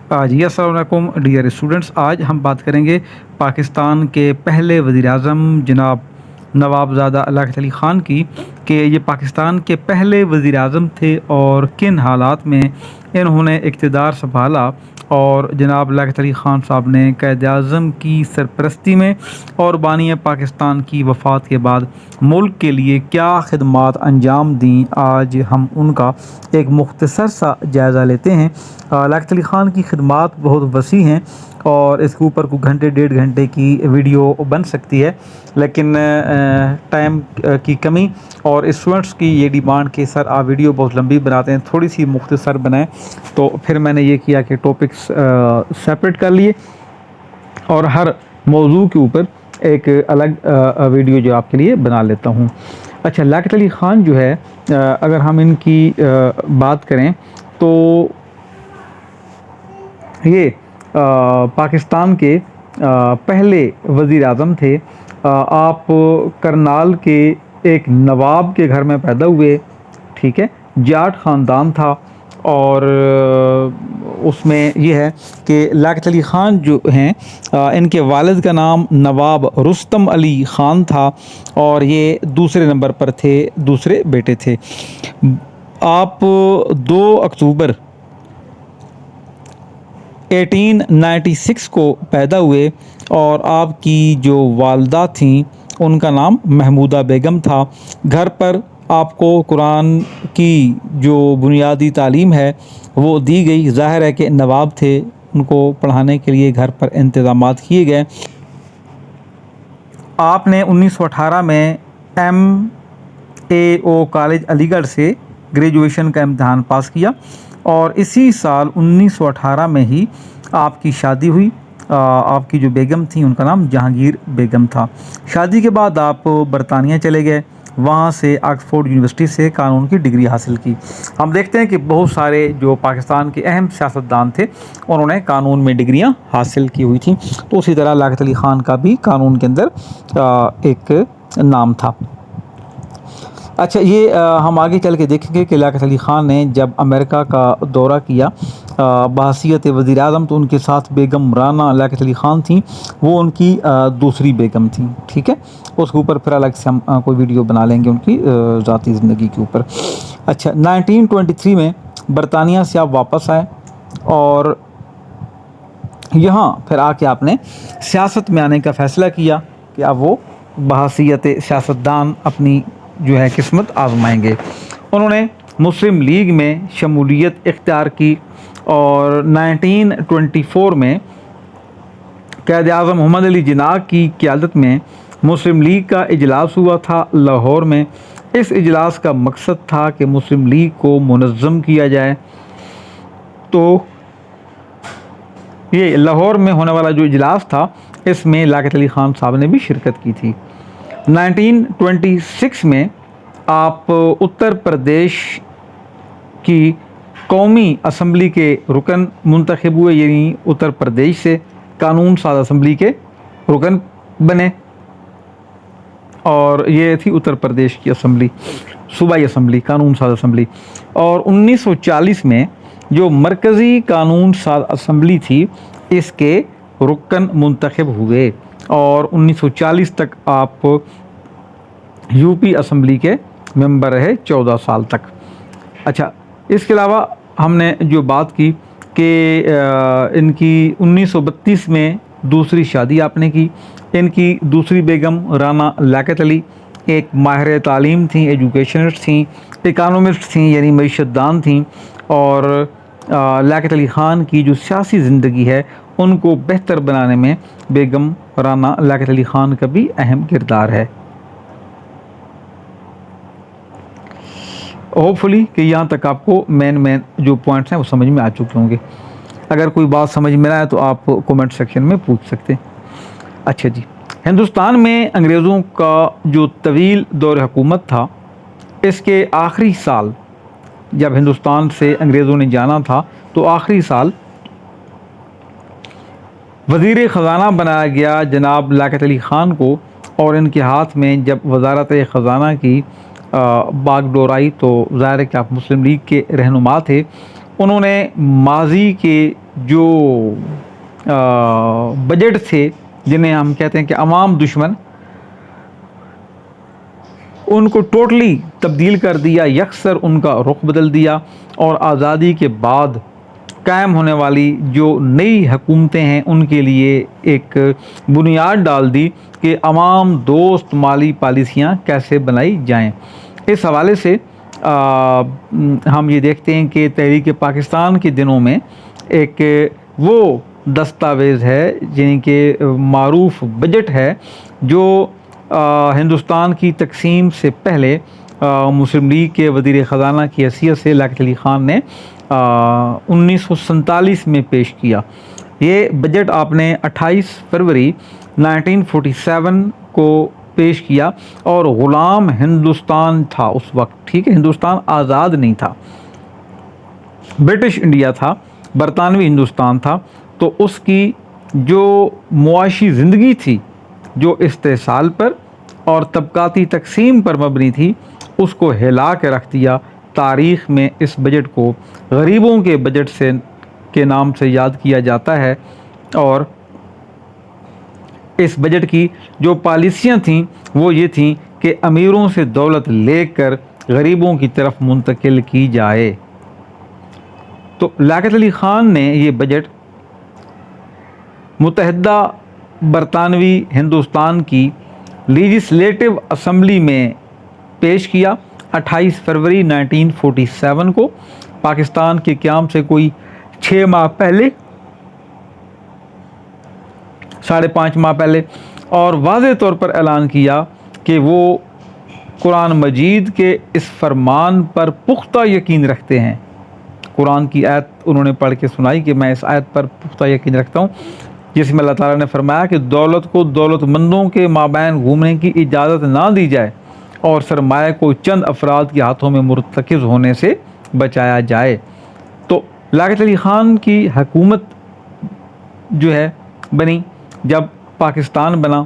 जी अस्सलाम वालेकुम dear students. आज हम बात करेंगे पाकिस्तान के पहले वज़ीर-ए-आज़म जनाब नवाबज़ादा अलाक़त अली ख़ान की, कि ये पाकिस्तान के पहले वज़ीर-ए-आज़म थे और किन हालात में इन्होंने इक़्तिदार संभाला और जनाब अलाक़त अली ख़ान साहब ने क़ायद-ए-आज़म की सरपरस्ती में और बानी पाकिस्तान की वफ़ात के बाद मुल्क के लिए क्या ख़िदमात अंजाम दी। आज हम उनका एक मुख्तसर सा जायज़ा लेते हैं। अलाक़त अली ख़ान की ख़िदमात बहुत वसी हैं और इसके ऊपर कुछ घंटे डेढ़ घंटे की वीडियो बन सकती है, लेकिन टाइम की कमी और स्टूडेंट्स की ये डिमांड कि सर आप वीडियो बहुत लंबी बनाते हैं, थोड़ी सी मुख्तसर बनाएं, तो फिर मैंने ये किया कि टॉपिक्स सेपरेट कर लिए और हर मौजू के ऊपर एक अलग वीडियो जो आपके लिए बना लेता हूँ। अच्छा, लियाक़त अली ख़ान जो है, अगर हम इनकी बात करें तो ये पाकिस्तान के पहले वज़ीर-ए-आज़म थे। आप करनाल के एक नवाब के घर में पैदा हुए, ठीक है। जाट ख़ानदान था और उसमें ये है कि लियाक़त अली ख़ान जो हैं, इनके वालिद का नाम नवाब रुस्तम अली ख़ान था और ये दूसरे नंबर पर थे, दूसरे बेटे थे। आप 2 अक्टूबर 1896 को पैदा हुए और आपकी जो वालदा थीं उनका नाम महमूदा बेगम था। घर पर आपको कुरान की जो बुनियादी तालीम है वो दी गई। ज़ाहिर है कि नवाब थे, उनको पढ़ाने के लिए घर पर इंतज़ामात किए गए। आपने 1918 में MAO कॉलेज अलीगढ़ से ग्रेजुएशन का इम्तहान पास किया और इसी साल 1918 में ही आपकी शादी हुई। आपकी जो बेगम थी उनका नाम जहांगीर बेगम था। शादी के बाद आप बरतानिया चले गए, वहाँ से ऑक्सफोर्ड यूनिवर्सिटी से कानून की डिग्री हासिल की। हम देखते हैं कि बहुत सारे जो पाकिस्तान के अहम सियासतदान थे उन्होंने कानून में डिग्रियां हासिल की हुई थी, तो उसी तरह लियाक़त अली ख़ान का भी कानून के अंदर एक नाम था। अच्छा, ये हम आगे चल के देखेंगे कि लियाक़त अली ख़ान ने जब अमेरिका का दौरा किया बहसीयत वज़ीर-ए-आज़म, तो उनके साथ बेगम राना लियाक़त अली ख़ान थी, वो उनकी दूसरी बेगम थी, ठीक है। उसके ऊपर फिर अलग से हम कोई वीडियो बना लेंगे उनकी ज़ाती ज़िंदगी के ऊपर। अच्छा, 1923 में बरतानिया से आप वापस आए और यहाँ फिर आके आपने सियासत में आने का फ़ैसला किया कि अब वो बहसीयत सियासतदान अपनी जो है किस्मत आजमाएंगे। उन्होंने मुस्लिम लीग में शमूलियत इख्तियार की और 1924 में क़ायद-ए-आज़म मोहम्मद अली जिन्ना की क़यादत में मुस्लिम लीग का इजलास हुआ था लाहौर में। इस इजलास का मकसद था कि मुस्लिम लीग को मुनज़्ज़म किया जाए। तो ये लाहौर में होने वाला जो इजलास था, इसमें लियाक़त अली ख़ान साहब ने भी शिरकत की थी। 1926 में आप उत्तर प्रदेश की कौमी असम्बली के रुकन मुंतखब हुए, यानी उत्तर प्रदेश से कानून साज असम्बली के रुकन बने और ये थी उत्तर प्रदेश की असम्बली, सूबाई असम्बली, कानून साज असम्बली। और 1940 में जो मरकज़ी कानून साज असम्बली थी, इसके रुकन मुंतखब हुए और 1940 तक आप यूपी असम्बली के मेंबर रहे 14 साल तक। अच्छा, इसके अलावा हमने जो बात की कि इनकी 1932 में दूसरी शादी आपने की। इनकी दूसरी बेगम राना लियाक़त अली एक माहिर तालीम थी, एजुकेशनिस्ट थी, इकानॉमिस्ट थी, यानी मईशतदान थी और लियाक़त अली ख़ान की जो सियासी ज़िंदगी है उनको बेहतर बनाने में बेगम राना लियाक़त अली ख़ान का भी अहम किरदार है। होपफुली कि यहाँ तक आपको मेन जो पॉइंट्स हैं वो समझ में आ चुके होंगे। अगर कोई बात समझ में ना आए तो आप कमेंट सेक्शन में पूछ सकते हैं। अच्छा जी, हिंदुस्तान में अंग्रेज़ों का जो तवील दौर हुकूमत था, इसके आखिरी साल जब हिंदुस्तान से अंग्रेज़ों ने जाना था, तो आखिरी साल वज़ीर ख़ज़ाना बनाया गया जनाब लियाक़त अली ख़ान को और इनके हाथ में जब वज़ारत ख़ज़ाना की बागडोर आई, तो ज़ाहिर है कि आप मुस्लिम लीग के रहनुमा थे। उन्होंने माजी के जो बजट थे जिन्हें हम कहते हैं कि अवाम दुश्मन, उनको टोटली तब्दील कर दिया, यकसर उनका रुख बदल दिया और आज़ादी के बाद कायम होने वाली जो नई हुकूमतें हैं उनके लिए एक बुनियाद डाल दी कि अवाम दोस्त माली पॉलिसियाँ कैसे बनाई जाएं। इस हवाले से हम ये देखते हैं कि तहरीक पाकिस्तान के दिनों में एक वो दस्तावेज़ है यानी कि मारूफ बजट है जो हिंदुस्तान की तकसीम से पहले मुस्लिम लीग के वज़ीर ख़ज़ाना की हैसियत से लियाक़त अली ख़ान ने 1947 में पेश किया। ये बजट आपने 28 फरवरी 1947 को पेश किया और ग़ुलाम हिंदुस्तान था उस वक्त, ठीक है, हिंदुस्तान आज़ाद नहीं था, ब्रिटिश इंडिया था, बरतानवी हिंदुस्तान था। तो उसकी जो मुआशी ज़िंदगी थी जो इस्तेसाल पर और तबकाती तकसीम पर मबनी थी उसको हिला के रख दिया। तारीख़ में इस बजट को गरीबों के बजट से के नाम से याद किया जाता है और इस बजट की जो पॉलिसियाँ थीं वो ये थीं कि अमीरों से दौलत लेकर गरीबों की तरफ मुंतकिल की जाए। तो लियाक़त अली ख़ान ने ये बजट मुत्तहिदा बरतानवी हिंदुस्तान की लेजिस्लेटिव असम्बली में पेश किया 28 फरवरी 1947 को, पाकिस्तान के क़याम से कोई 6 माह पहले, 5.5 माह पहले, और वाज़े तौर पर ऐलान किया कि वो कुरान मजीद के इस फरमान पर पुख्ता यकीन रखते हैं। कुरान की आयत उन्होंने पढ़ के सुनाई कि मैं इस आयत पर पुख्ता यकीन रखता हूँ जिसमें अल्लाह ताला ने फरमाया कि दौलत को दौलतमंदों के माबैन घूमने की इजाज़त ना दी जाए और सरमाया को चंद अफराद के हाथों में मुर्तकिज़ होने से बचाया जाए। तो लियाक़त अली ख़ान की हुकूमत जो है बनी जब पाकिस्तान बना,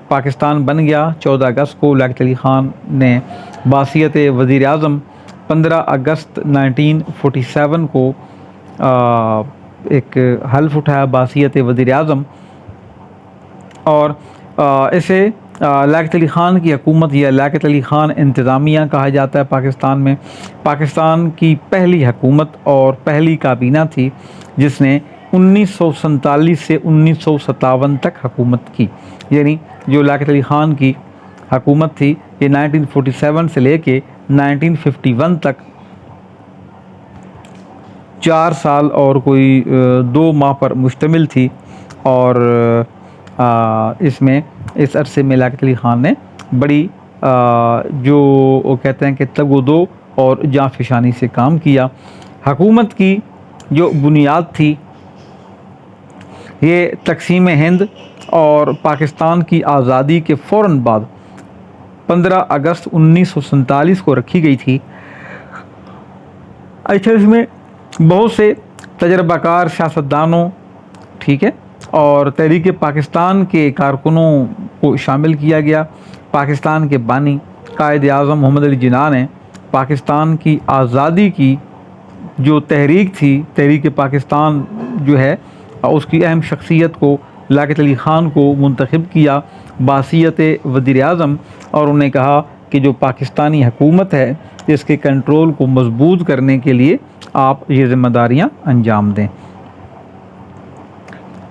पाकिस्तान बन गया 14 अगस्त को। लियाक़त अली ख़ान ने बासियत वज़ीर आज़म 15 अगस्त 1947 को एक हल्फ उठाया बासियत वज़ीर आज़म और इसे लियाक़त अली ख़ान की हुकूमत या लियाक़त अली ख़ान इंतज़ामिया कहा जाता है। पाकिस्तान में पाकिस्तान की पहली हुकूमत और पहली काबीना थी जिसने 1947 से 1957 तक हुकूमत की, यानी जो लियाक़त अली ख़ान की हुकूमत थी ये 1947 से लेके 1951 तक 4 साल और कोई 2 माह पर मुश्तमिल थी और इसमें इस अरसे में लियाक़त अली ख़ान ने बड़ी जो वो कहते हैं कि तगो-दो और जाँफशानी से काम किया। हुकूमत की जो बुनियाद थी ये तक़सीम हिंद और पाकिस्तान की आज़ादी के फ़ौरन बाद 15 अगस्त 1947 को रखी गई थी। अच्छा, इसमें बहुत से तजर्बाकार सियासतदानों, ठीक है, और तहरीक पाकिस्तान के कारकुनों को शामिल किया गया। पाकिस्तान के बानी कायद आज़म मोहम्मद अली जिन्ना ने पाकिस्तान की आज़ादी की जो तहरीक थी, तहरीक पाकिस्तान जो है उसकी अहम शख्सियत को लियाक़त अली ख़ान को मुंतखब किया बासियत वज़ीर आज़म और उन्हें कहा कि जो पाकिस्तानी हुकूमत है इसके कंट्रोल को मजबूत करने के लिए आप ये ज़िम्मेदारियाँ अंजाम दें।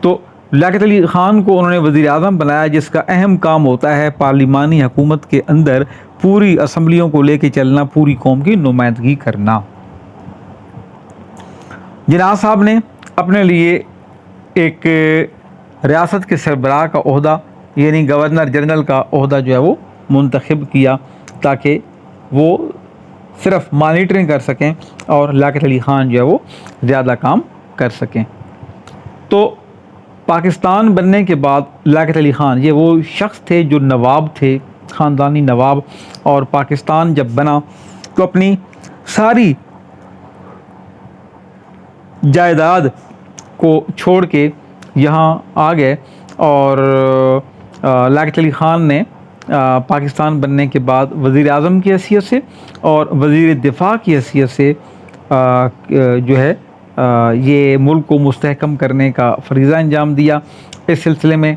तो लियाक़त अली ख़ान को उन्होंने वज़ीर आज़म बनाया जिसका अहम काम होता है पार्लिमानी हुकूमत के अंदर पूरी असम्बलियों को लेके चलना, पूरी कौम की नुमाइंदगी करना। जिन्ना साहब ने अपने लिए एक रियासत के सरबराह का ओहदा यानी गवर्नर जनरल का ओहदा जो है वो मुंतखब किया ताकि वो सिर्फ मॉनिटरिंग कर सकें और लियाक़त अली ख़ान जो है वो ज़्यादा काम कर सकें। तो पाकिस्तान बनने के बाद लियाक़त अली ख़ान ये वो शख्स थे जो नवाब थे, ख़ानदानी नवाब, और पाकिस्तान जब बना तो अपनी सारी जायदाद को छोड़ के यहाँ आ गए और लियाक़त अली ख़ान ने पाकिस्तान बनने के बाद वज़ीर आज़म की हैसियत से और वज़ीर दिफ़ा की हैसियत से जो है ये मुल्क को मुस्तहकम करने का फरीज़ा अंजाम दिया। इस सिलसिले में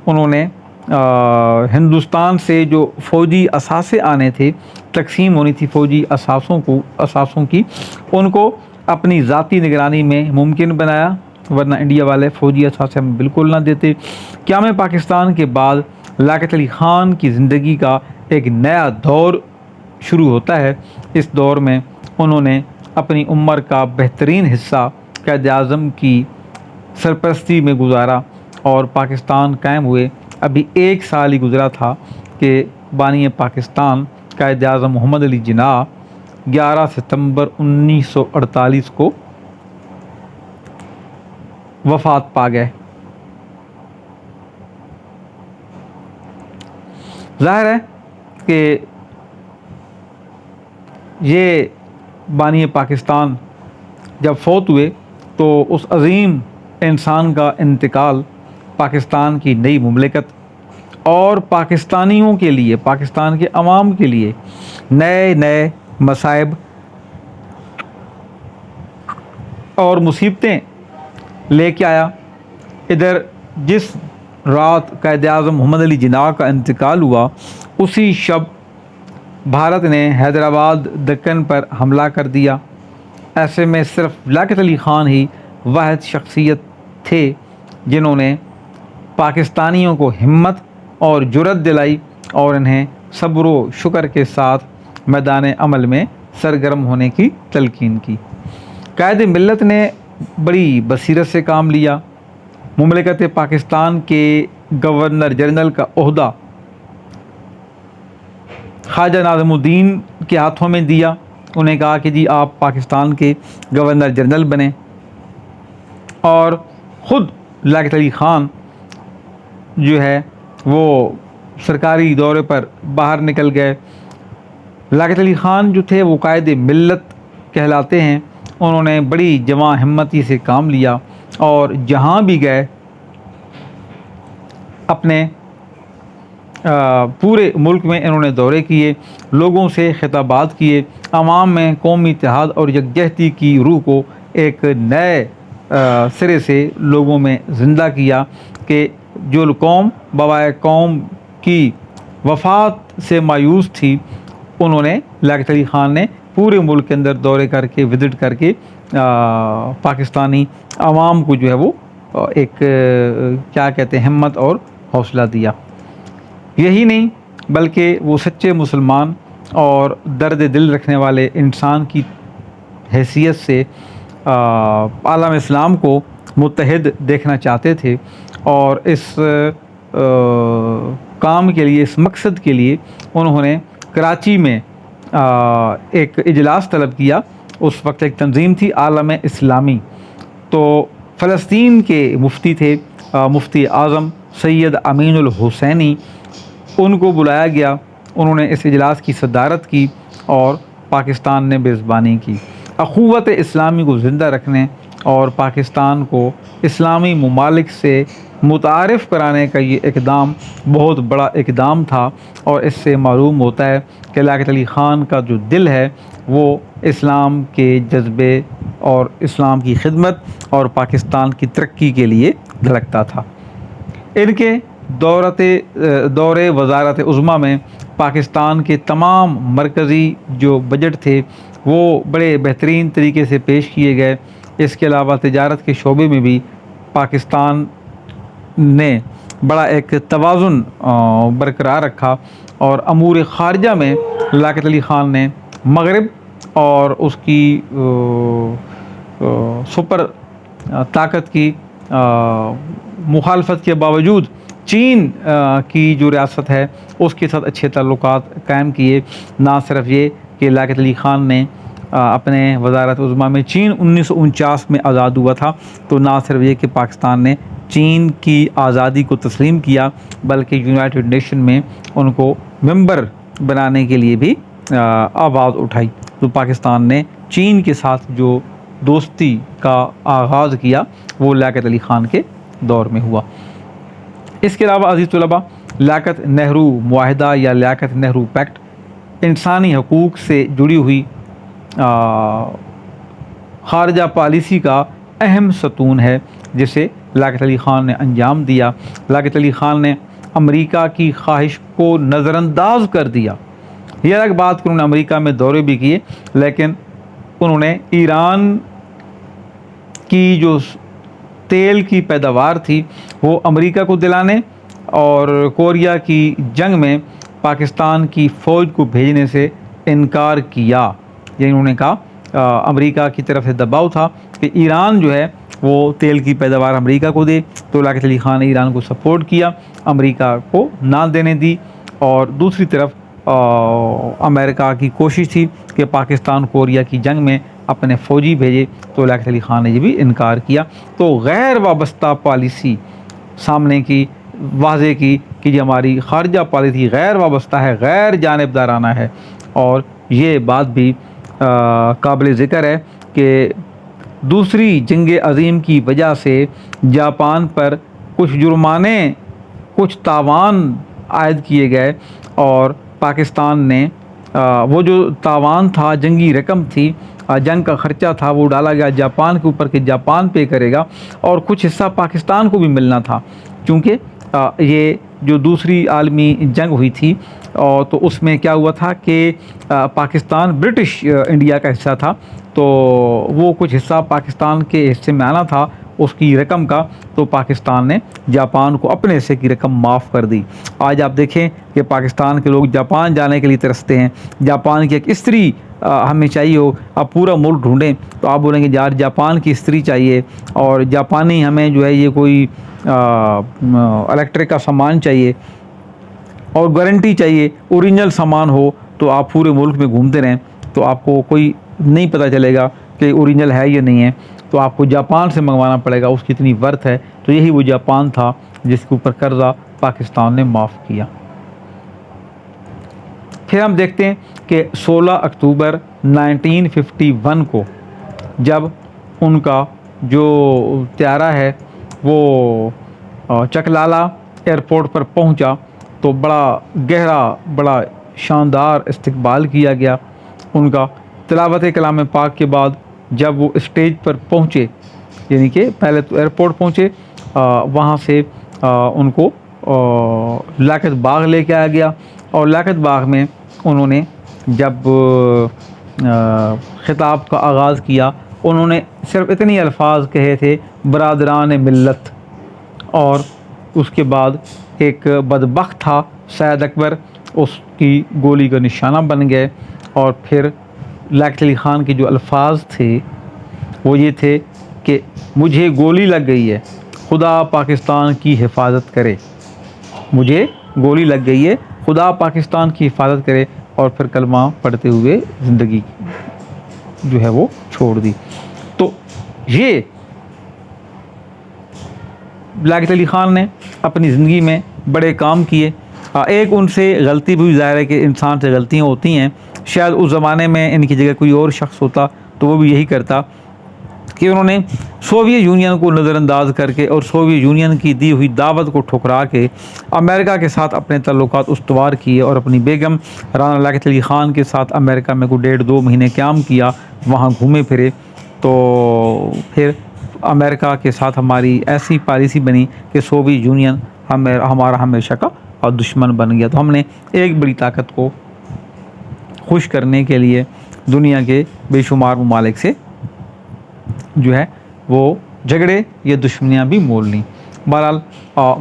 उन्होंने हिंदुस्तान से जो फ़ौजी असासे आने थे, तकसीम होनी थी फ़ौजी असासों की, उनको अपनी ज़ाती निगरानी में मुमकिन बनाया, वरना इंडिया वाले फ़ौजी असासे हमें बिल्कुल ना देते। क़याम पाकिस्तान के बाद लियाक़त अली ख़ान की ज़िंदगी का एक नया दौर शुरू होता है। इस दौर में उन्होंने अपनी उम्र का बेहतरीन हिस्सा क़ायद-ए-आज़म की सरपरस्ती में गुजारा और पाकिस्तान कायम हुए अभी 1 साल ही गुज़रा था कि बानी पाकिस्तान क़ायद-ए-आज़म मोहम्मद अली जिन्ना 11 सितंबर 1948 को वफ़ात पा गए। ज़ाहिर है कि ये बानी पाकिस्तान जब फौत हुए तो उस अज़ीम इंसान का इंतकाल पाकिस्तान की नई मुमलिकत और पाकिस्तानियों के लिए, पाकिस्तान के अवाम के लिए नए नए मसाइब और मुसीबतें लेके आया। इधर जिस रात क़ायद-ए-आज़म मोहम्मद अली जिन्ना का इंतकाल हुआ, उसी शब भारत ने हैदराबाद दक्कन पर हमला कर दिया। ऐसे में सिर्फ लियाक़त अली ख़ान ही वाहिद शख्सियत थे जिन्होंने पाकिस्तानियों को हिम्मत और जुर्रत दिलाई और इन्हें सब्र व शुक्र के साथ मैदान अमल में सरगर्म होने की तलकीन की। कायद मिल्लत ने बड़ी बसीरत से काम लिया। मुमलिकत पाकिस्तान के गवर्नर जनरल का ओहदा ख्वाजा नाज़िमुद्दीन के हाथों में दिया। उन्हें कहा कि जी आप पाकिस्तान के गवर्नर जनरल बने, और ख़ुद लियाक़त अली ख़ान जो है वो सरकारी दौरे पर बाहर निकल गए। लियाक़त अली ख़ान जो थे वो कायद मिल्लत कहलाते हैं। उन्होंने बड़ी जवां हिम्मती से काम लिया और जहाँ भी गए अपने पूरे मुल्क में इन्होंने दौरे किए, लोगों से खिताबात किए, आवाम में कौमी इत्तेहाद और यकजहती की रूह को एक नए सिरे से लोगों में ज़िंदा किया कि जो कौम बवाए कौम की वफ़ात से मायूस थी, उन्होंने लियाक़त अली ख़ान ने पूरे मुल्क के अंदर दौरे करके, विज़िट करके पाकिस्तानी आवाम को जो है वो एक क्या कहते हैं हिम्मत और हौसला दिया। यही नहीं बल्कि वो सच्चे मुसलमान और दर्द दिल रखने वाले इंसान की हैसियत से आलम इस्लाम को मुत्तहिद देखना चाहते थे, और इस काम के लिए, इस मकसद के लिए उन्होंने कराची में एक इजलास तलब किया। उस वक्त एक तंजीम थी आलम इस्लामी, तो फ़लस्तीन के मुफ्ती थे मुफ्ती आज़म सैयद अमीनुल हुसैनी, उनको बुलाया गया। उन्होंने इस इजलास की सदारत की और पाकिस्तान ने मेज़बानी की। अख़ुव्वत इस्लामी को ज़िंदा रखने और पाकिस्तान को इस्लामी ममालिक से मुतारिफ़ कराने का ये इक़दाम बहुत बड़ा इक़दाम था, और इससे मालूम होता है कि लियाक़त अली ख़ान का जो दिल है वो इस्लाम के जज्बे और इस्लाम की खिदमत और पाकिस्तान की तरक्की के लिए धड़कता था। इनके दौरे वज़ारत उज़्मा में पाकिस्तान के तमाम मरकज़ी जो बजट थे वो बड़े बेहतरीन तरीके से पेश किए गए। इसके अलावा तिजारत के शोबे में भी पाकिस्तान ने बड़ा एक तवाज़ुन बरकरार रखा, और अमूर ख़ारिजा में लियाक़त अली ख़ान ने मग़रिब और उसकी सुपर ताकत की मुखालफत के बावजूद चीन की जो रियासत है उसके साथ अच्छे ताल्लुकात कायम किए। ना सिर्फ ये कि लियाक़त अली ख़ान ने अपने वज़ारत उज़्मा में, चीन 1949 में आज़ाद हुआ था, तो ना सिर्फ ये कि पाकिस्तान ने चीन की आज़ादी को तस्लीम किया, बल्कि यूनाइटेड नेशन में उनको मेंबर बनाने के लिए भी आवाज़ उठाई। तो पाकिस्तान ने चीन के साथ जो दोस्ती का आगाज़ किया वो लियाक़त अली ख़ान के दौर में हुआ। इसके अलावा अज़ीज़ तलबा, लियाक़त नेहरू मुआहिदा या लियाक़त नेहरू पैक्ट इंसानी हकूक़ से जुड़ी हुई खारजा पॉलिसी का अहम सतून है जिसे लियाकत अली ख़ान ने अंजाम दिया। लियाकत अली ख़ान ने अमेरिका की ख्वाहिश को नज़रअंदाज कर दिया। ये अलग बात कि उन्होंने अमेरिका में दौरे भी किए, लेकिन उन्होंने ईरान की जो तेल की पैदावार थी वो अमेरिका को दिलाने और कोरिया की जंग में पाकिस्तान की फ़ौज को भेजने से इनकार किया। ये इन्होंने कहा अमेरिका की तरफ से दबाव था कि ईरान जो है वो तेल की पैदावार अमेरिका को दे, तो लियाकत अली ख़ान ने ईरान को सपोर्ट किया, अमेरिका को ना देने दी। और दूसरी तरफ अमेरिका की कोशिश थी कि पाकिस्तान कोरिया की जंग में अपने फ़ौजी भेजे, तो लियाकत अली ख़ान ने ये भी इनकार किया। तो गैर वाबस्ता पॉलिसी सामने की वाज़े की कि जो हमारी खारजा पॉलिसी गैर वाबस्ता है, गैर जानिबदाराना है। और ये बात भी काबिल ज़िक्र है कि दूसरी जंग अज़ीम की वजह से जापान पर कुछ जुर्माने, कुछ तावान आयद किए गए और पाकिस्तान ने वो जो तावान था, जंगी रकम थी, जंग का ख़र्चा था, वो डाला गया जापान के ऊपर कि जापान पे करेगा और कुछ हिस्सा पाकिस्तान को भी मिलना था। क्योंकि ये जो दूसरी आलमी जंग हुई थी और तो उसमें क्या हुआ था कि पाकिस्तान ब्रिटिश इंडिया का हिस्सा था, तो वो कुछ हिस्सा पाकिस्तान के हिस्से में आना था उसकी रकम का, तो पाकिस्तान ने जापान को अपने हिस्से की रकम माफ़ कर दी। आज आप देखें कि पाकिस्तान के लोग जापान जाने के लिए तरसते हैं। जापान की एक स्त्री हमें चाहिए हो, आप पूरा मुल्क ढूंढें तो आप बोलेंगे यार जापान की स्त्री चाहिए और जापानी हमें जो है ये कोई इलेक्ट्रिक का सामान चाहिए और गारंटी चाहिए, ओरिजिनल सामान हो, तो आप पूरे मुल्क में घूमते रहें तो आपको कोई नहीं पता चलेगा कि ओरिजिनल है या नहीं है, तो आपको जापान से मंगवाना पड़ेगा, उसकी इतनी वर्थ है। तो यही वो जापान था जिसके ऊपर कर्ज़ा पाकिस्तान ने माफ़ किया। फिर हम देखते हैं कि 16 अक्टूबर 1951 को जब उनका जो त्यारा है वो चकलाला एयरपोर्ट पर पहुंचा, तो बड़ा गहरा, बड़ा शानदार इस्तकबाल किया गया उनका। तिलावत कलाम पाक के बाद जब वो स्टेज पर पहुँचे, यानी कि पहले तो एयरपोर्ट पहुँचे, वहाँ से उनको लियाकत बाग लेके आया गया और लियाकत बाग में उन्होंने जब ख़िताब का आगाज़ किया, उन्होंने सिर्फ इतनी अल्फाज कहे थे, बरादरान मिल्लत। और उसके बाद एक बदबख्त था सैयद अकबर, उसकी गोली का निशाना बन गए। और फिर लियाकत अली ख़ान के जो अल्फाज थे वो ये थे कि मुझे गोली लग गई है, खुदा पाकिस्तान की हिफाजत करे, मुझे गोली लग गई है, खुदा पाकिस्तान की हिफाजत करे। और फिर कलमा पढ़ते हुए ज़िंदगी जो है वो छोड़ दी। तो ये लियाकत अली ख़ान ने अपनी ज़िंदगी में बड़े काम किए। एक उनसे गलती भी ज़ाहिर है कि इंसान से गलतियाँ होती हैं, शायद उस ज़माने में इनकी जगह कोई और शख्स होता तो वो भी यही करता कि उन्होंने सोवियत यूनियन को नज़रअंदाज करके और सोवियत यूनियन की दी हुई दावत को ठुकरा के अमेरिका के साथ अपने ताल्लुकात उस्तवार किए और अपनी बेगम राना लियाकत अली ख़ान के साथ अमेरिका में कोई 1.5-2 महीने क़याम किया, वहाँ घूमे फिरे। तो फिर अमेरिका के साथ हमारी ऐसी पॉलिसी बनी कि सोवियत यूनियन हमारा हमेशा का दुश्मन बन गया। तो हमने एक बड़ी ताकत को खुश करने के लिए दुनिया के बेशुमार ममालिक से जो है वो झगड़े या दुश्मनियाँ भी मोल लीं। बहरहाल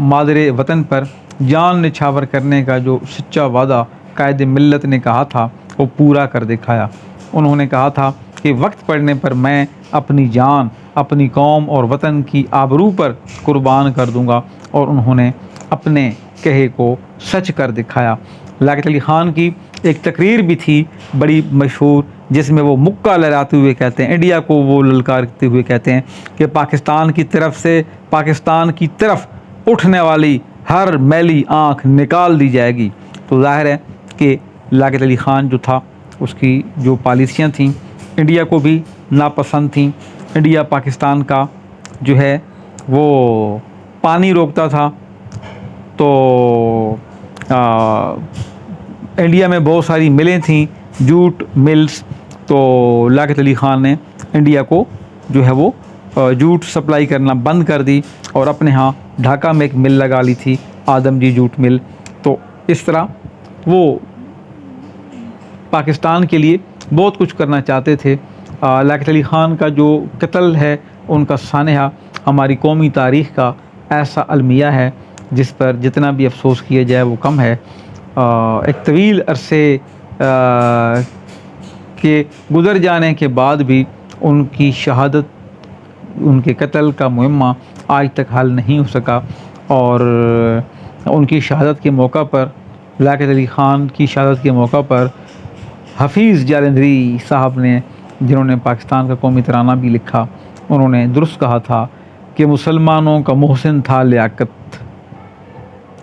मादरे वतन पर जान निछावर करने का जो सच्चा वादा कायद मिल्लत ने कहा था वो पूरा कर दिखाया। उन्होंने कहा था कि वक्त पड़ने पर मैं अपनी जान अपनी कौम और वतन की आबरू पर कुर्बान कर दूंगा, और उन्होंने अपने कहे को सच कर दिखाया। लियाकत अली ख़ान की एक तकरीर भी थी बड़ी मशहूर, जिसमें वो मुक्का लहराते हुए कहते हैं, इंडिया को वो ललकारते हुए कहते हैं कि पाकिस्तान की तरफ से, पाकिस्तान की तरफ उठने वाली हर मैली आँख निकाल दी जाएगी। तो जाहिर है कि लियाकत अली ख़ान जो था उसकी जो पॉलिसियाँ थीं इंडिया को भी नापसंद थीं। इंडिया पाकिस्तान का जो है वो पानी रोकता था, तो इंडिया में बहुत सारी मिलें थीं, जूट मिल्स, तो लियाकत अली ख़ान ने इंडिया को जो है वो जूट सप्लाई करना बंद कर दी और अपने यहाँ ढाका में एक मिल लगा ली थी, आदमजी जूट मिल। तो इस तरह वो पाकिस्तान के लिए बहुत कुछ करना चाहते थे। लियाकत अली ख़ान का जो कत्ल है, उनका सानहा हमारी कौमी तारीख़ का ऐसा अलमिया है जिस पर जितना भी अफसोस किया जाए वो कम है। एक तवील अरसे के गुज़र जाने के बाद भी उनकी शहादत, उनके कत्ल का मुहिम्मा आज तक हल नहीं हो सका। और उनकी शहादत के मौका पर, लियाकत अली ख़ान की शहादत के मौका पर हफीज़ जालंधरी साहब ने, जिन्होंने पाकिस्तान का कौमी तराना भी लिखा, उन्होंने दुरुस्त कहा था कि मुसलमानों का मोहसिन था लियाकत।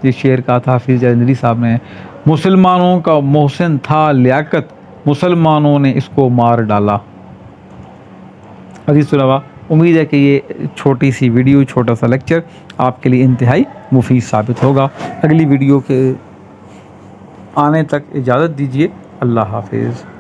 ये शेर कहा था हफीज़ जालंधरी साहब ने, मुसलमानों का मोहसिन था लियाकत, मुसलमानों ने इसको मार डाला। अजीज़ तलबा, उम्मीद है कि ये छोटी सी वीडियो, छोटा सा लेक्चर आपके लिए इंतहाई मुफीद साबित होगा। अगली वीडियो के आने तक इजाज़त दीजिए। अल्लाह हाफिज़।